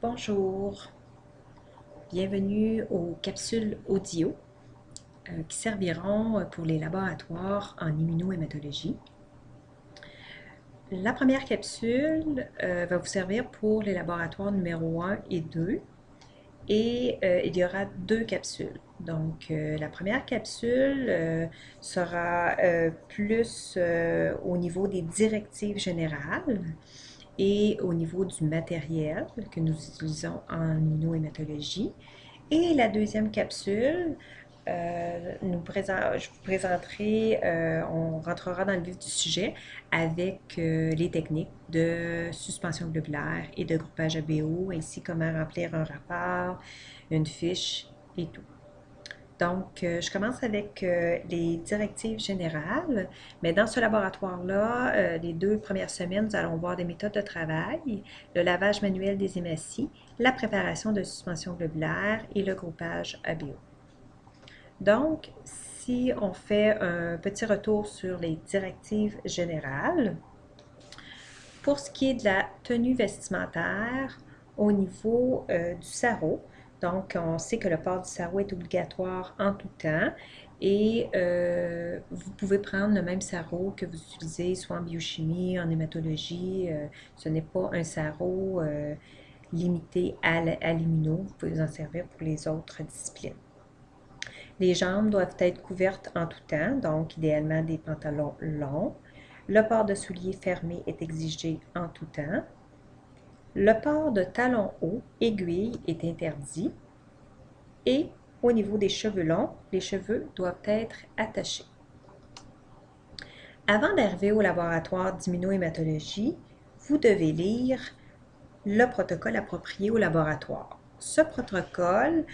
Bonjour, bienvenue aux capsules audio qui serviront pour les laboratoires en immunohématologie. La première capsule va vous servir pour les laboratoires numéro 1 et 2 et il y aura deux capsules. Donc, la première capsule sera plus au niveau des directives générales et au niveau du matériel que nous utilisons en immunohématologie. Et la deuxième capsule, je vous présenterai, on rentrera dans le vif du sujet avec les techniques de suspension globulaire et de groupage ABO, ainsi comment remplir un rapport, une fiche et tout. Donc, je commence avec les directives générales, mais dans ce laboratoire-là, les 2 premières semaines, nous allons voir des méthodes de travail, le lavage manuel des hématies, la préparation de suspension globulaire et le groupage ABO. Donc, si on fait un petit retour sur les directives générales, pour ce qui est de la tenue vestimentaire au niveau du sarrau, donc on sait que le port du sarrau est obligatoire en tout temps et vous pouvez prendre le même sarrau que vous utilisez soit en biochimie, en hématologie. Ce n'est pas un sarrau limité à l'immuno, vous pouvez vous en servir pour les autres disciplines. Les jambes doivent être couvertes en tout temps, donc idéalement des pantalons longs. Le port de souliers fermés est exigé en tout temps. Le port de talons hauts, aiguilles est interdit. Et au niveau des cheveux longs, les cheveux doivent être attachés. Avant d'arriver au laboratoire d'immunohématologie, vous devez lire le protocole approprié au laboratoire. Ce protocole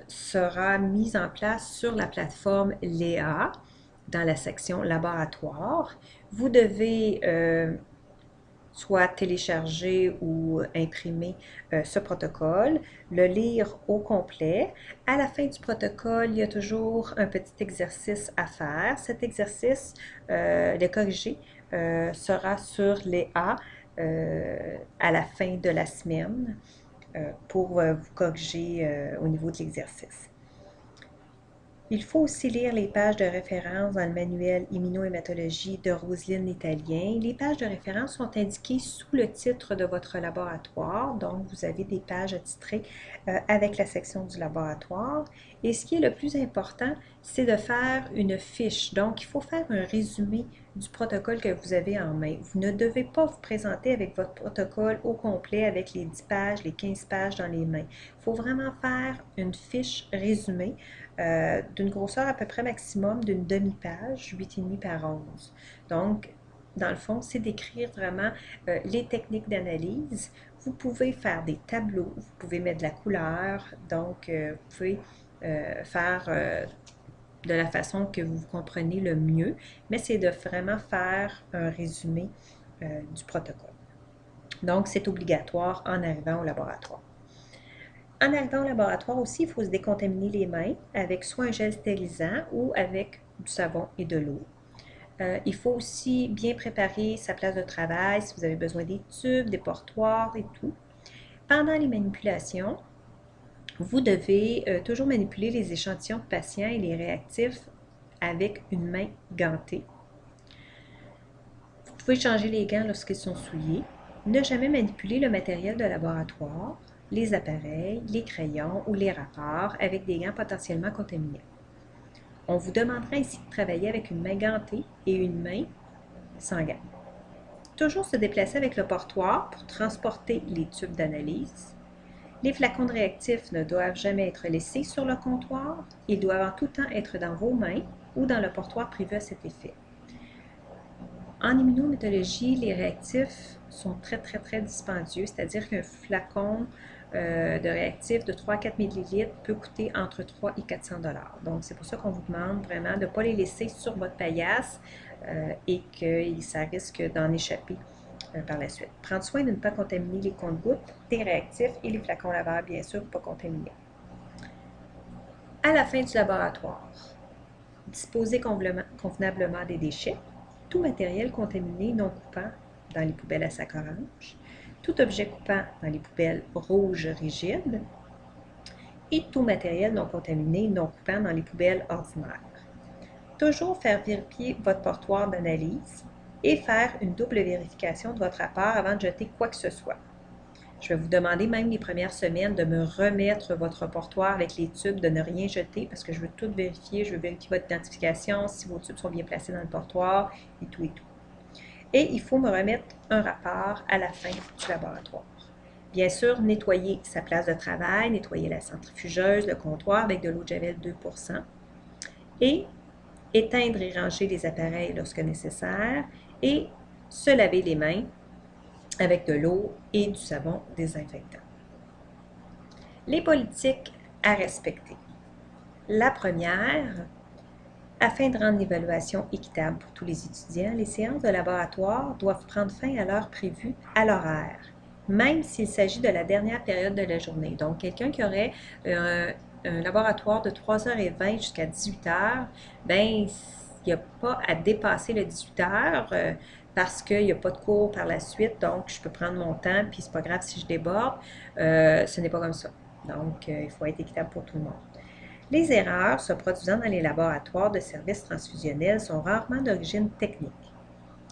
sera mis en place sur la plateforme Léa dans la section laboratoire. Vous devez soit télécharger ou imprimer ce protocole, le lire au complet. À la fin du protocole, il y a toujours un petit exercice à faire. Cet exercice, le corrigé, sera sur les A à la fin de la semaine pour vous corriger au niveau de l'exercice. Il faut aussi lire les pages de référence dans le manuel Immunohématologie de Roselyne Italien. Les pages de référence sont indiquées sous le titre de votre laboratoire, donc vous avez des pages attitrées avec la section du laboratoire. Et ce qui est le plus important, c'est de faire une fiche. Donc, il faut faire un résumé du protocole que vous avez en main. Vous ne devez pas vous présenter avec votre protocole au complet avec les 10 pages, les 15 pages dans les mains. Il faut vraiment faire une fiche résumée d'une grosseur à peu près maximum d'une demi-page, 8,5 par 11. Donc, dans le fond, c'est d'écrire vraiment les techniques d'analyse. Vous pouvez faire des tableaux, vous pouvez mettre de la couleur, donc vous pouvez faire de la façon que vous comprenez le mieux, mais c'est de vraiment faire un résumé du protocole. Donc, c'est obligatoire en arrivant au laboratoire. En arrivant au laboratoire aussi, il faut se décontaminer les mains avec soit un gel stérilisant ou avec du savon et de l'eau. Il faut aussi bien préparer sa place de travail si vous avez besoin des tubes, des portoirs et tout. Pendant les manipulations, vous devez toujours manipuler les échantillons de patients et les réactifs avec une main gantée. Vous pouvez changer les gants lorsqu'ils sont souillés. Ne jamais manipuler le matériel de laboratoire, les appareils, les crayons ou les rapports avec des gants potentiellement contaminés. On vous demandera ainsi de travailler avec une main gantée et une main sans gants. Toujours se déplacer avec le portoir pour transporter les tubes d'analyse. Les flacons de réactifs ne doivent jamais être laissés sur le comptoir. Ils doivent en tout temps être dans vos mains ou dans le portoir prévu à cet effet. En immunohématologie, les réactifs sont très dispendieux, c'est-à-dire qu'un flacon de réactifs de 3 à 4 ml peut coûter entre 3 et 400 $. Donc, c'est pour ça qu'on vous demande vraiment de ne pas les laisser sur votre paillasse et que ça risque d'en échapper par la suite. Prendre soin de ne pas contaminer les comptes-gouttes, des réactifs et les flacons lavables, bien sûr, pas contaminés. À la fin du laboratoire, disposer convenablement des déchets, tout matériel contaminé non coupant dans les poubelles à sac orange. tout objet coupant dans les poubelles rouges rigides et tout matériel non contaminé non coupant dans les poubelles ordinaires. Toujours faire vérifier votre portoir d'analyse et faire une double vérification de votre rapport avant de jeter quoi que ce soit. Je vais vous demander même les premières semaines de me remettre votre portoir avec les tubes, de ne rien jeter parce que je veux tout vérifier. Je veux vérifier votre identification, si vos tubes sont bien placés dans le portoir et tout et tout. Et il faut me remettre un rapport à la fin du laboratoire. Bien sûr, nettoyer sa place de travail, nettoyer la centrifugeuse, le comptoir avec de l'eau de javel 2% et éteindre et ranger les appareils lorsque nécessaire et se laver les mains avec de l'eau et du savon désinfectant. Les politiques à respecter. La première, afin de rendre l'évaluation équitable pour tous les étudiants, les séances de laboratoire doivent prendre fin à l'heure prévue à l'horaire, même s'il s'agit de la dernière période de la journée. Donc, quelqu'un qui aurait un laboratoire de 3h20 jusqu'à 18h, ben, il n'y a pas à dépasser le 18h parce qu'il n'y a pas de cours par la suite, donc je peux prendre mon temps, puis c'est pas grave si je déborde. Ce n'est pas comme ça. Donc, il faut être équitable pour tout le monde. Les erreurs se produisant dans les laboratoires de services transfusionnels sont rarement d'origine technique.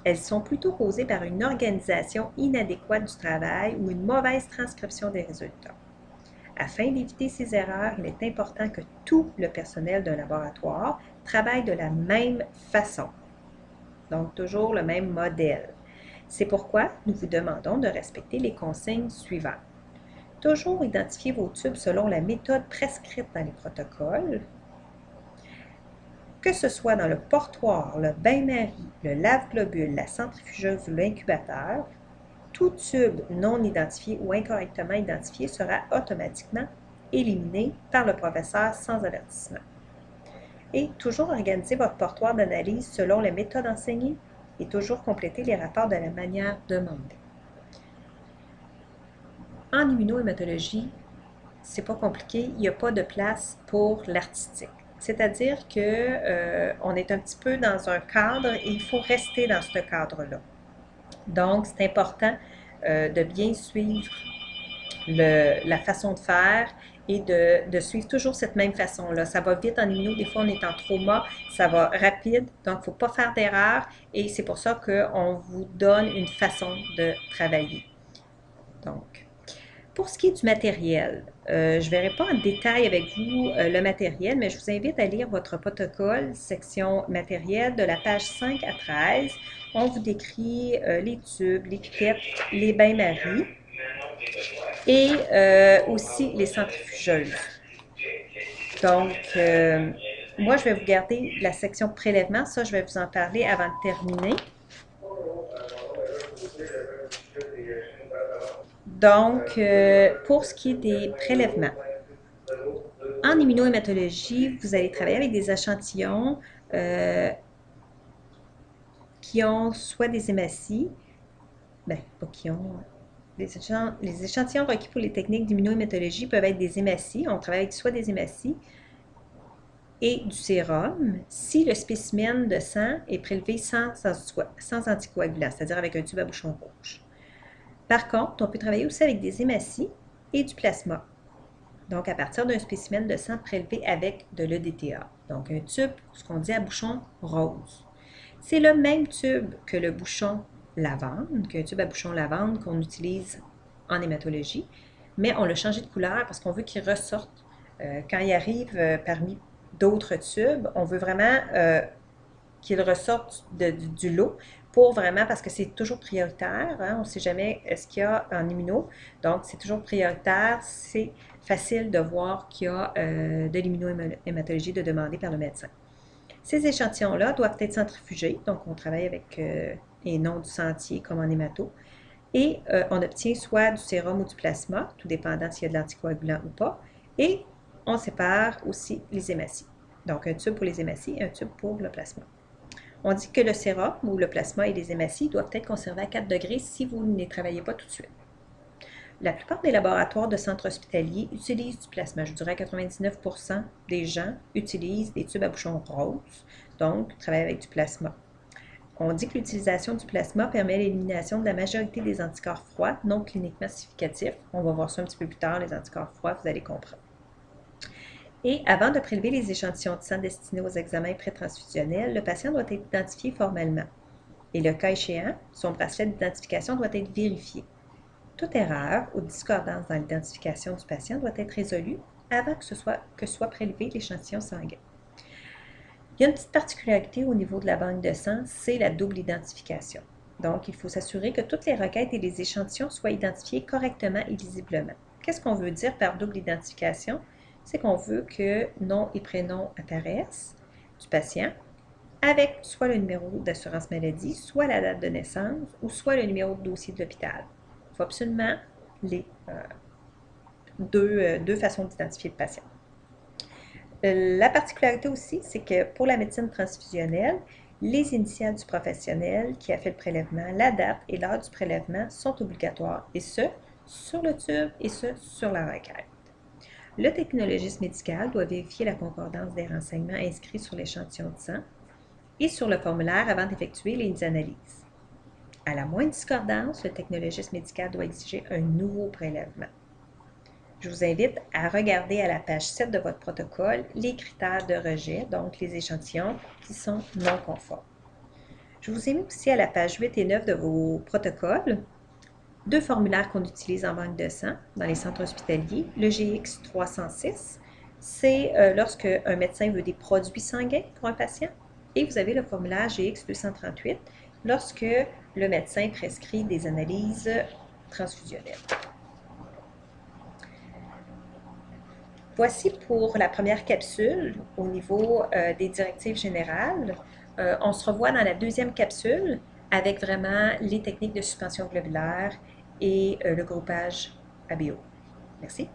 Elles sont plutôt causées par une organisation inadéquate du travail ou une mauvaise transcription des résultats. Afin d'éviter ces erreurs, il est important que tout le personnel d'un laboratoire travaille de la même façon. Donc, toujours le même modèle. C'est pourquoi nous vous demandons de respecter les consignes suivantes. Toujours identifier vos tubes selon la méthode prescrite dans les protocoles. Que ce soit dans le portoir, le bain-marie, le lave-globule, la centrifugeuse ou l'incubateur, tout tube non identifié ou incorrectement identifié sera automatiquement éliminé par le professeur sans avertissement. Et toujours organiser votre portoir d'analyse selon les méthodes enseignées et toujours compléter les rapports de la manière demandée. En immunohématologie, c'est pas compliqué, il n'y a pas de place pour l'artistique. C'est-à-dire qu'on est un petit peu dans un cadre et il faut rester dans ce cadre-là. Donc, c'est important de bien suivre la façon de faire et de suivre toujours cette même façon-là. Ça va vite en immuno, des fois on est en trauma, ça va rapide, donc il ne faut pas faire d'erreur et c'est pour ça qu'on vous donne une façon de travailler. Donc, pour ce qui est du matériel, je ne verrai pas en détail avec vous le matériel, mais je vous invite à lire votre protocole, section matériel, de la page 5 à 13. On vous décrit les tubes, les pipettes, les bains-maries et aussi les centrifugeuses. Donc, moi, je vais vous garder la section prélèvement. Ça, je vais vous en parler avant de terminer. Donc, pour ce qui est des prélèvements, en immunohématologie, vous allez travailler avec des échantillons qui ont soit des hématies, ben, pas qui ont, les échantillons requis pour les techniques d'immunohématologie peuvent être des hématies. On travaille avec soit des hématies et du sérum si le spécimen de sang est prélevé sans anticoagulant, c'est-à-dire avec un tube à bouchon rouge. Par contre, on peut travailler aussi avec des hématies et du plasma. Donc, à partir d'un spécimen de sang prélevé avec de l'EDTA. Donc, un tube, ce qu'on dit à bouchon rose. C'est le même tube que le bouchon lavande, qu'un tube à bouchon lavande qu'on utilise en hématologie, mais on l'a changé de couleur parce qu'on veut qu'il ressorte. Quand il arrive parmi d'autres tubes, on veut vraiment qu'il ressorte du lot pour vraiment, parce que c'est toujours prioritaire, hein, on ne sait jamais ce qu'il y a en immuno, donc c'est toujours prioritaire, c'est facile de voir qu'il y a de l'immunohématologie de demander par le médecin. Ces échantillons-là doivent être centrifugés, donc on travaille avec et non du sentier comme en hémato, et on obtient soit du sérum ou du plasma, tout dépendant s'il y a de l'anticoagulant ou pas, et on sépare aussi les hématies. Donc un tube pour les hématies et un tube pour le plasma. On dit que le sérum ou le plasma et les hématies doivent être conservés à 4 degrés si vous ne les travaillez pas tout de suite. La plupart des laboratoires de centres hospitaliers utilisent du plasma. Je dirais 99% des gens utilisent des tubes à bouchon rose, donc travaillent avec du plasma. On dit que l'utilisation du plasma permet l'élimination de la majorité des anticorps froids non cliniquement significatifs. On va voir ça un petit peu plus tard, les anticorps froids, vous allez comprendre. Et avant de prélever les échantillons de sang destinés aux examens pré-transfusionnels, le patient doit être identifié formellement. Et le cas échéant, son bracelet d'identification doit être vérifié. Toute erreur ou discordance dans l'identification du patient doit être résolue avant que soit prélevé l'échantillon sanguin. Il y a une petite particularité au niveau de la banque de sang, c'est la double identification. Donc, il faut s'assurer que toutes les requêtes et les échantillons soient identifiés correctement et lisiblement. Qu'est-ce qu'on veut dire par double identification? C'est qu'on veut que nom et prénom apparaissent du patient avec soit le numéro d'assurance maladie, soit la date de naissance ou soit le numéro de dossier de l'hôpital. Il faut absolument les deux façons d'identifier le patient. La particularité aussi, c'est que pour la médecine transfusionnelle, les initiales du professionnel qui a fait le prélèvement, la date et l'heure du prélèvement sont obligatoires, et ce, sur le tube et ce, sur la requête. Le technologiste médical doit vérifier la concordance des renseignements inscrits sur l'échantillon de sang et sur le formulaire avant d'effectuer les analyses. À la moindre discordance, le technologiste médical doit exiger un nouveau prélèvement. Je vous invite à regarder à la page 7 de votre protocole les critères de rejet, donc les échantillons qui sont non conformes. Je vous ai mis aussi à la page 8 et 9 de vos protocoles deux formulaires qu'on utilise en banque de sang dans les centres hospitaliers. Le GX 306, c'est lorsque un médecin veut des produits sanguins pour un patient. Et vous avez le formulaire GX 238 lorsque le médecin prescrit des analyses transfusionnelles. Voici pour la première capsule au niveau des directives générales. On se revoit dans la deuxième capsule avec vraiment les techniques de suspension globulaire et le groupage ABO. Merci.